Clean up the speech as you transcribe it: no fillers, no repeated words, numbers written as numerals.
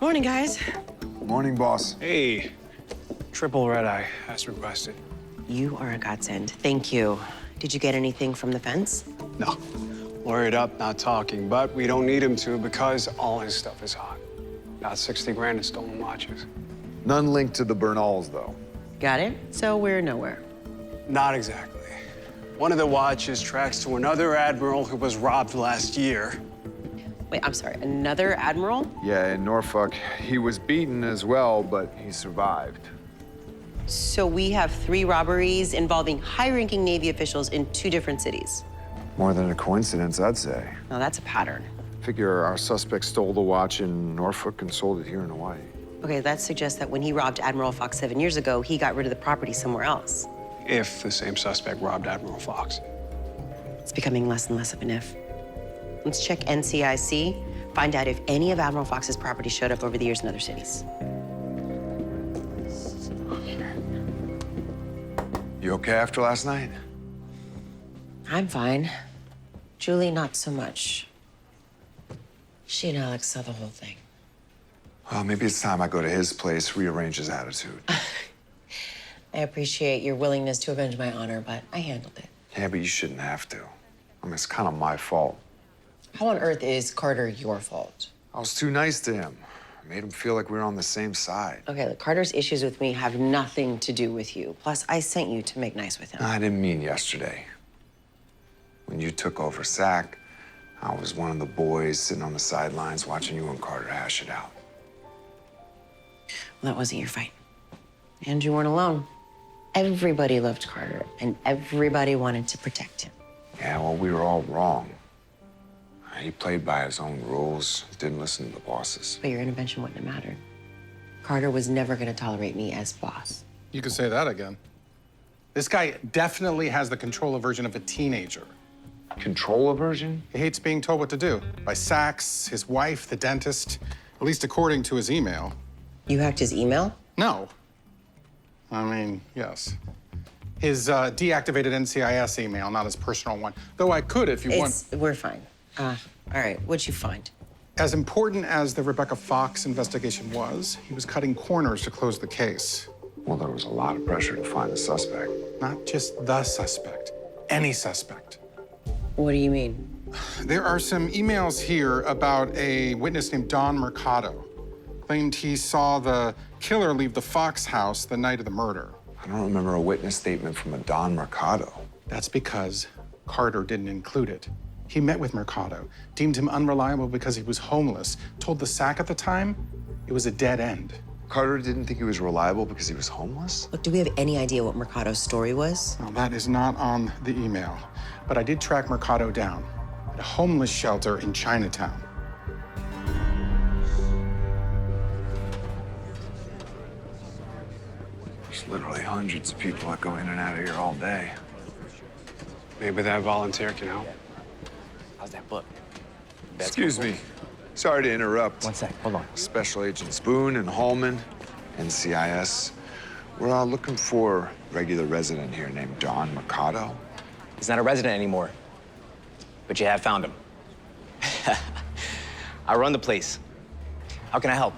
Morning, guys. Morning, boss. Hey, triple red eye as requested. You are a godsend. Thank you. Did you get anything from the fence? No, worried up, not talking, but we don't need him to because all his stuff is hot. About 60 grand in stolen watches. None linked to the Bernals, though. Got it? So we're nowhere. Not exactly. One of the watches tracks to another admiral who was robbed last year. Wait, I'm sorry. Another admiral? Yeah, in Norfolk. He was beaten as well, but he survived. So we have 3 robberies involving high-ranking Navy officials in 2 different cities. More than a coincidence, I'd say. Now, that's a pattern. Figure our suspect stole the watch in Norfolk and sold it here in Hawaii. Okay, that suggests that when he robbed Admiral Fox 7 years ago, he got rid of the property somewhere else. If the same suspect robbed Admiral Fox. It's becoming less and less of an if. Let's check NCIC, find out if any of Admiral Fox's property showed up over the years in other cities. You okay after last night? I'm fine. Julie, not so much. She and Alex saw the whole thing. Well, maybe it's time I go to his place, rearrange his attitude. I appreciate your willingness to avenge my honor, but I handled it. Yeah, but you shouldn't have to. I mean, it's kind of my fault. How on earth is Carter your fault? I was too nice to him. I made him feel like we were on the same side. Okay, look, Carter's issues with me have nothing to do with you. Plus, I sent you to make nice with him. I didn't mean yesterday. When you took over SAC, I was one of the boys sitting on the sidelines watching you and Carter hash it out. Well, that wasn't your fight. And you weren't alone. Everybody loved Carter, and everybody wanted to protect him. Yeah, well, we were all wrong. He played by his own rules, didn't listen to the bosses. But your intervention wouldn't have mattered. Carter was never going to tolerate me as boss. You could say that again. This guy definitely has the control aversion of a teenager. Control aversion? He hates being told what to do by Sachs, his wife, the dentist, at least according to his email. You hacked his email? No. I mean, yes. His deactivated NCIS email, not his personal one. Though I could if you want. We're fine. All right, what'd you find? As important as the Rebecca Fox investigation was, he was cutting corners to close the case. Well, there was a lot of pressure to find the suspect. Not just the suspect, any suspect. What do you mean? There are some emails here about a witness named Don Mercado. Claimed he saw the killer leave the Fox house the night of the murder. I don't remember a witness statement from a Don Mercado. That's because Carter didn't include it. He met with Mercado, deemed him unreliable because he was homeless, told the SAC at the time it was a dead end. Carter didn't think he was reliable because he was homeless? Look, do we have any idea what Mercado's story was? Now, that is not on the email, but I did track Mercado down at a homeless shelter in Chinatown. There's literally hundreds of people that go in and out of here all day. Maybe that volunteer can help. How's that book? Excuse me. Sorry to interrupt. One sec, hold on. Special Agents Boone and Hallman, NCIS. We're looking for a regular resident here named Don Mercado. He's not a resident anymore, but you have found him. I run the place. How can I help?